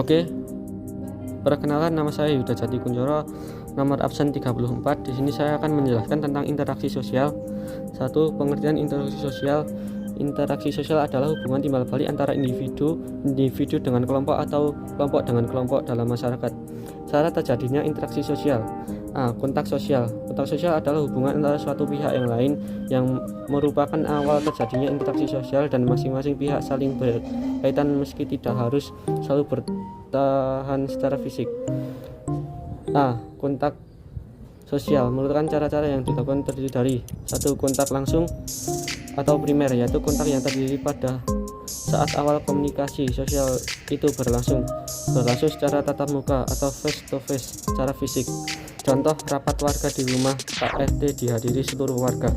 Oke, perkenalan, nama saya Yuda Jati Kunchoro, nomor absen 34. Di sini saya akan menjelaskan tentang interaksi sosial. 1. Pengertian interaksi sosial. Interaksi sosial adalah hubungan timbal balik antara individu dengan kelompok atau kelompok dengan kelompok dalam masyarakat. Cara terjadinya interaksi sosial. Kontak sosial. Kontak sosial adalah hubungan antara suatu pihak yang lain yang merupakan awal terjadinya interaksi sosial, dan masing-masing pihak saling berkaitan meski tidak harus selalu bertahan secara fisik. Kontak sosial merupakan cara-cara yang dilakukan terdiri dari 1. Kontak langsung atau primer, yaitu kontak yang terjadi pada saat awal komunikasi sosial itu berlangsung secara tatap muka atau face to face secara fisik. Contoh, rapat warga di rumah Pak RT dihadiri seluruh warga.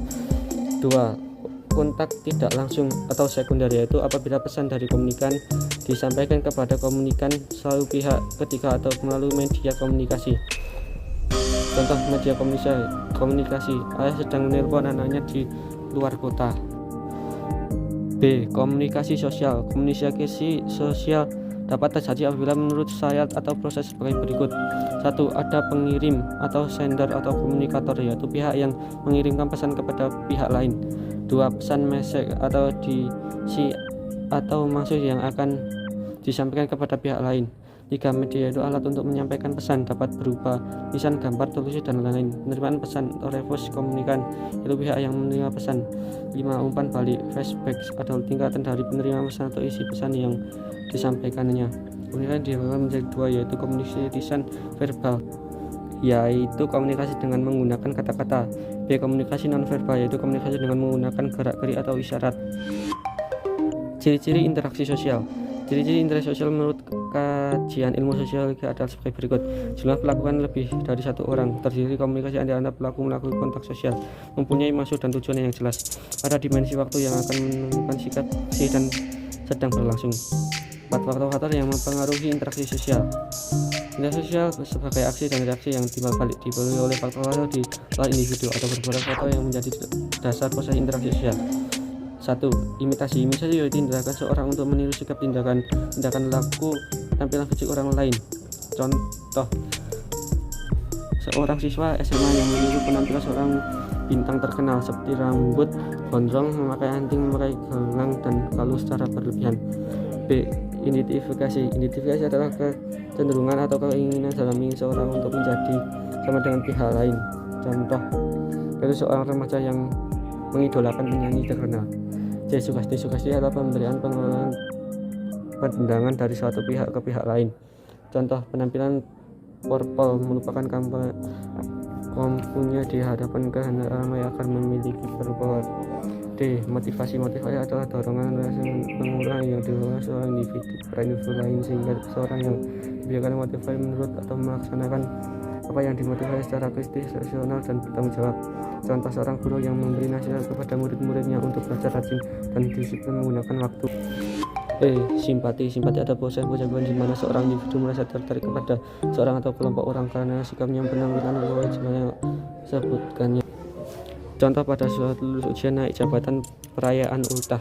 2. Kontak tidak langsung atau sekunder, yaitu apabila pesan dari komunikan disampaikan kepada komunikan selalu pihak ketiga atau melalui media komunikasi. Contoh media komunikasi, ayah sedang menelpon anaknya di luar kota. B. Komunikasi sosial. Komunikasi sosial dapat terjadi apabila menurut syariat atau proses sebagai berikut. 1. Ada pengirim atau sender atau komunikator, yaitu pihak yang mengirimkan pesan kepada pihak lain. 2. Pesan message atau diksi atau maksud yang akan disampaikan kepada pihak lain. 3. Media yaitu alat untuk menyampaikan pesan, dapat berupa tulisan, gambar, tulis, dan lain-lain. Penerimaan pesan atau reverse komunikan, yaitu pihak yang menerima pesan. 5. Umpan balik, feedback atau tingkatan dari penerima pesan atau isi pesan yang disampaikannya. Kemudian dibagi menjadi 2, yaitu komunikasi lisan verbal, yaitu komunikasi dengan menggunakan kata-kata. B. Komunikasi non-verbal, yaitu komunikasi dengan menggunakan gerak-gerik atau isyarat. Ciri-ciri interaksi sosial. Ciri-ciri interaksi sosial menurut kajian ilmu sosiologi adalah sebagai berikut. Jumlah pelakukan lebih dari satu orang, terjadi komunikasi antara pelaku melakukan kontak sosial, mempunyai maksud dan tujuan yang jelas, pada dimensi waktu yang akan menentukan sikap dan sedang berlangsung. 4. Faktor-faktor yang mempengaruhi interaksi sosial. Interaksi sosial sebagai aksi dan reaksi yang timbal balik dipengaruhi oleh faktor-faktor di luar individu atau beberapa faktor yang menjadi dasar proses interaksi sosial. 1. Imitasi. Imitasi yaitu tindakan seorang untuk meniru sikap, tindakan laku, tampilan fisik orang lain. Contoh, seorang siswa SMA yang meniru penampilan seorang bintang terkenal seperti rambut gondrong, memakai anting, memakai gelang, dan kalung secara berlebihan. B. Identifikasi. Identifikasi adalah kecenderungan atau keinginan dalam seorang untuk menjadi sama dengan pihak lain. Contoh, yaitu seorang remaja yang mengidolakan penyanyi terkenal. C. Sugesti. Sugesti adalah pemberian pandangan dari suatu pihak ke pihak lain. Contoh, penampilan Purple merupakan kampanye di hadapan kehendak ramai akan memiliki berbobot. D. Motivasi. Motivasi adalah dorongan rasa pengulangan yang dilakukan seorang individu pada individu lain, sehingga seorang yang dibiarkan motivasi menurut atau melaksanakan apa yang dimotivasi secara kritis, rasional, dan bertanggung jawab. Contoh, seorang guru yang memberi nasihat kepada murid-muridnya untuk belajar rajin dan disiplin menggunakan waktu. Simpati. Simpati adalah proses di mana seorang individu merasa tertarik kepada seorang atau kelompok orang karena sikapnya, penampilan, atau yang sebutkannya. Contoh, pada suatu lulus ujian, naik jabatan, perayaan ultah.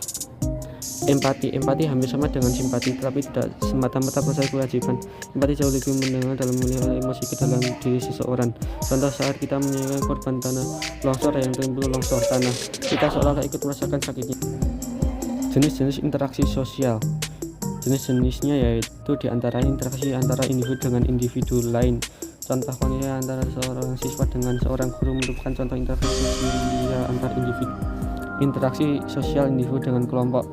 Empati. Empati hampir sama dengan simpati, tetapi tidak semata-mata proses kewajiban. Empati jauh lebih mendengar dalam melihat emosi ke dalam diri seseorang. Contoh, saat kita menyayangkan korban tanah longsor yang timbul longsor tanah, kita seolah-olah ikut merasakan sakitnya. Jenis-jenis interaksi sosial. Jenis-jenisnya yaitu diantaranya interaksi antara individu dengan individu lain. Contoh, komunikasi antara seorang siswa dengan seorang guru merupakan contoh interaksi sosial antar individu. Interaksi sosial individu dengan kelompok.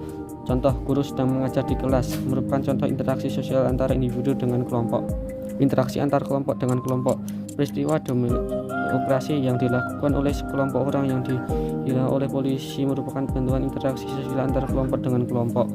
Contoh, guru sedang mengajar di kelas merupakan contoh interaksi sosial antara individu dengan kelompok. Interaksi antar kelompok dengan kelompok. Peristiwa operasi yang dilakukan oleh sekelompok orang yang dihilang oleh polisi merupakan bentukan interaksi sosial antar kelompok dengan kelompok.